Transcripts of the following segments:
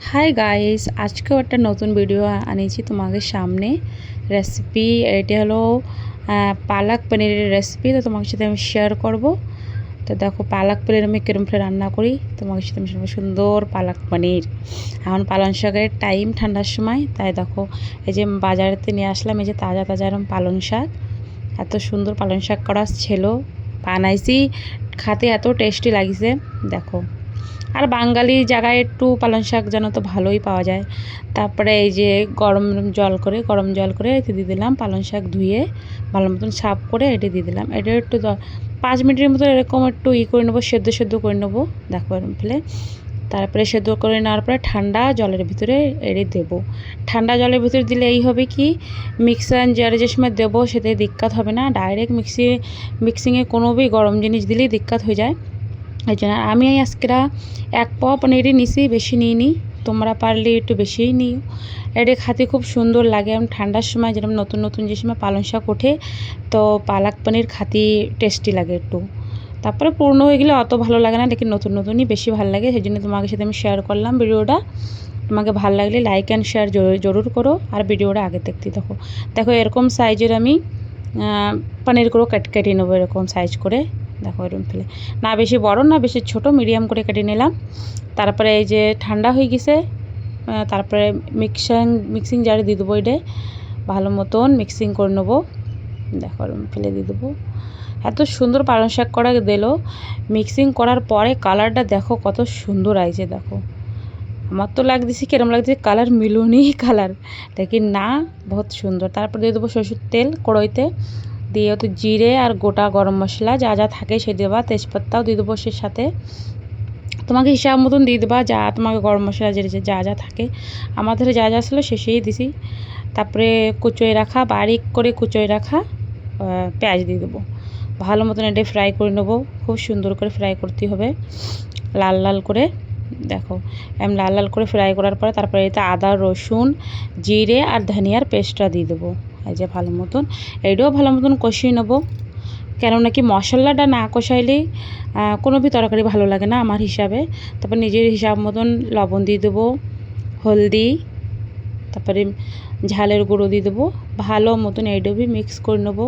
Hi guys, আজকেও একটা নতুন ভিডিও আনিয়েছি তোমাদের সামনে। রেসিপি এটা হলো পালক পনিরের রেসিপি। তো তোমার সাথে আমি শেয়ার করব। তো দেখো পালক পনির আমি কিরম করে রান্না করি তোমার সাথে আমি সুন্দর পালক পনির। এখন পালং শাকের টাইম ঠান্ডার সময়, তাই দেখো এই যে বাজারেতে নিয়ে আসলাম এই যে তাজা তাজা এরকম পালং শাক। এত সুন্দর পালং শাক করা ছিল, বানাইছি, খাতে এত টেস্টি লাগিছে দেখো। আর বাঙালি জায়গায় একটু পালং শাক যেন তো ভালোই পাওয়া যায়। তারপরে এই যে গরম জল করে এতে দিয়ে দিলাম পালং শাক, ধুয়ে ভালো মতন সাফ করে এটা দিয়ে দিলাম। এটা একটু 5 মিনিটের মতো এরকম একটু করে নেবো, সেদ্ধ করে নেবো দেখো এরকম ফেলে। তারপরে সেদ্ধ করে নেওয়ার পরে ঠান্ডা জলের ভিতরে এড়ে দেবো। ঠান্ডা জলের ভিতরে দিলে এই হবে কি, মিক্সার জারে যে সময় দেবো সেটাই দিক্কত হবে না। ডাইরেক্ট মিক্সিংয়ে কোনো भी গরম জিনিস দিলেই দিক্কত হয়ে যায়। এই জন্য আমি আজকেরা 1 পাও পনিরই নিছি, বেশি নিইনি। তোমরা পারলে একটু বেশিই নিও। এটা খেতে খুব সুন্দর লাগে। এবং ঠান্ডার সময় যেরকম নতুন নতুন যে সময় পালং শাক ওঠে, তো পালক পনির খাতে টেস্টি লাগে একটু। তারপরে পুরনো হয়ে গেলে অত ভালো লাগে না, লেকিন নতুন নতুনই বেশি ভালো লাগে। সেই জন্য তোমাদের সাথে আমি শেয়ার করলাম ভিডিওটা। তোমাকে ভালো লাগলে লাইক অ্যান্ড শেয়ার জরুর করো, আর ভিডিওটা আগে দেখতে থাকো। দেখো এরকম সাইজের আমি পনিরগুলো কেটে নেবো, এরকম সাইজ করে দেখো এরকম ফেলে। না বেশি বড় না বেশি ছোট, মিডিয়াম করে কেটে নিলাম। তারপরে এই যে ঠান্ডা হয়ে গেছে, তারপরে মিক্সিং জারে দিয়ে দেবো। এটা ভালো মতন মিক্সিং করে নেবো দেখো এরকম ফেলে দিয়ে দেবো। এত সুন্দর পালং শাক করা দিল। মিক্সিং করার পরে কালারটা দেখো কত সুন্দর আইছে দেখো। আমার তো লাগতেছে কিরম লাগছে, কালার মিলুনি কালার, লেকিন না বহুত সুন্দর। তারপর দিয়ে দেবো সরষের তেল কড়াইতে, দিয়ে তো জিরে আর গোটা গরম মশলা যা যা থাকে সে দেবা, তেজপাতাও দিয়ে দেবো সে সাথে। তোমাকে হিসাব মতন দিয়ে দেবা, যা তোমাকে গরম মশলা যা যা থাকে। আমাদের যা যা ছিল শেষেই দিছি। তারপরে কুচোয় রাখা, বারিক করে কুচোয় রাখা পেঁয়াজ দিয়ে দেবো। ভালো মতন এটা ফ্রাই করে নেবো, খুব সুন্দর করে ফ্রাই করতে হবে, লাল লাল করে দেখো। আমি লাল লাল করে ফ্রাই করার পরে তারপরে এতে আদা রসুন জিরে আর ধনিয়ার পেস্টটা দিয়ে দেবো। এই যে ভালো মতন এইটাও ভালো মতন কষিয়ে নেবো, কেননা কি মশলাটা না কষাইলে কোনো भी তরকারি ভালো লাগে না আমার হিসাবে। তারপর নিজের হিসাব মতন লবণ দিয়ে দেবো, হলদি, তারপরে ঝালের গুঁড়ো দিয়ে দেবো। ভালো মতন এইটাও মিক্স করে নেবো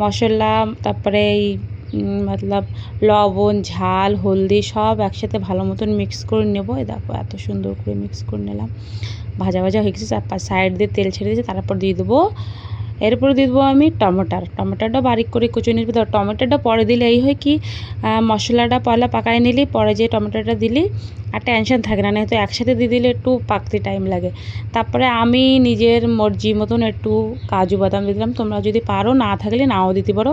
মশলা, তারপরে এই মতলব লবণ ঝাল হলদি সব একসাথে ভালো মতন মিক্স করে নেবো। এই দেখো এত সুন্দর করে মিক্স করে নিলাম। ভাজা ভাজা হয়ে গেছে, সাইড দিয়ে তেল ছেড়ে দিয়েছে। তারপর দিয়ে দেবো, এরপরে দিয়ে দেবো আমি টমেটোটা বারিক করে কুচি নিয়ে দেবো। টমেটোটা পরে দিলে এই হয় কি, মশলাটা পয়লা পাকায় নিলি, পরে যে টমেটোটা দিলি আর টেনশন থাকে না, নয়তো একসাথে দিয়ে দিলে একটু পাকতে টাইম লাগে। তারপরে আমি নিজের মর্জি মতন একটু কাজু বাদাম দিলাম, তোমরা যদি পারো, না থাকলে নাও দিতে পারো,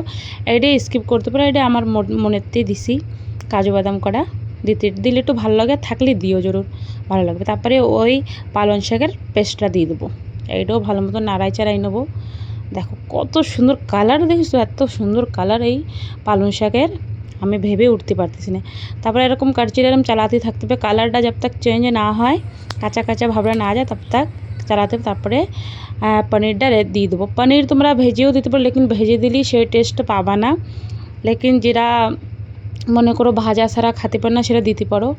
এটাই স্কিপ করতে পারো। এটা আমার মনেতেই দিছি কাজু বাদাম করা, দিলে একটু ভালো লাগে, থাকলে দিও জরুর, ভালো লাগবে। তারপরে ওই পালং শাকের পেস্টটা দিয়ে দেবো, এইটাও ভালো মতো নাড়াই চাড়াই নেবো। দেখো কত সুন্দর কালার, দেখেছো এত সুন্দর কালার এই পালং শাকের, আমি ভেবে উঠতে পারতেছি না। তারপরে এরকম কাটচিলে এরকম চালাতে থাকতে হবে, কালারটা জব তক চেঞ্জ না হয়, কাঁচা কাঁচা ভাবটা না যায়, তব তক চালাতে হবে। তারপরে পনিরটা দিয়ে দেবো। পনির তোমরা ভেজেও দিতে পারো, লেকিন ভেজে দিলেই সেই টেস্ট পাবা না। লেকিন যেটা মনে করো ভাজা ছাড়া খেতে পারে না সেটা দিতে পারো।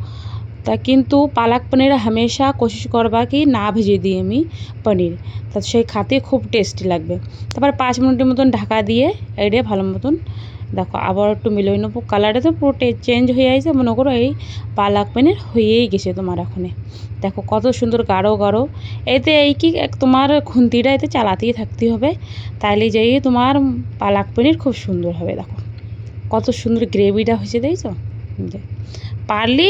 তা কিন্তু পালক পনির হামেশা কোশিশ করবা কি না ভেজে দিই আমি পনির, তা সেই খাতে খুব টেস্টি লাগবে। তারপর 5 মিনিটের মতন ঢাকা দিয়ে এটা ভালো মতন দেখো আবার একটু মিলিয়ে নেবো। কালারটা তো পুরো চেঞ্জ হয়ে যাচ্ছে, মনে করো এই পালক পনির হয়েই গেছে তোমার এখনে। দেখো কত সুন্দর গাঢ় গাঢ়। এতে এই কি তোমার খুন্তিটা এতে চালাতেই থাকতে হবে, তাইলে যেই তোমার পালক পনির খুব সুন্দর হবে। দেখো কত সুন্দর গ্রেভিটা হয়েছে, দেখছো? পারলে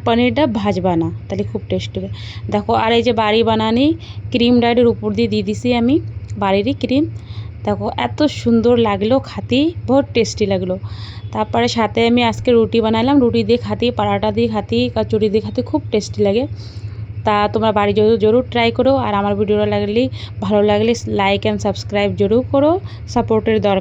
পনিরটা ভাজবা না, তাহলে খুব টেস্ট হবে। দেখো আর এই যে বাড়ি বানানি ক্রিম ডাইটের উপর দিয়ে দিছি আমি, বাড়িরই ক্রিম। দেখো এত সুন্দর লাগলো খাতে, বহুত টেস্টি লাগলো। তারপরে সাথে আমি আজকে রুটি বানালাম, রুটি দিয়ে খাতে, পরাঠা দিয়ে খাতে, কচুরি দিয়ে খাতে খুব টেস্টি লাগে। তা তোমরা বাড়ি জরুর ট্রাই করো। আর আমার ভিডিওটা ভালো লাগলে লাইক অ্যান্ড সাবস্ক্রাইব জরুর করো, সাপোর্টের দরকার।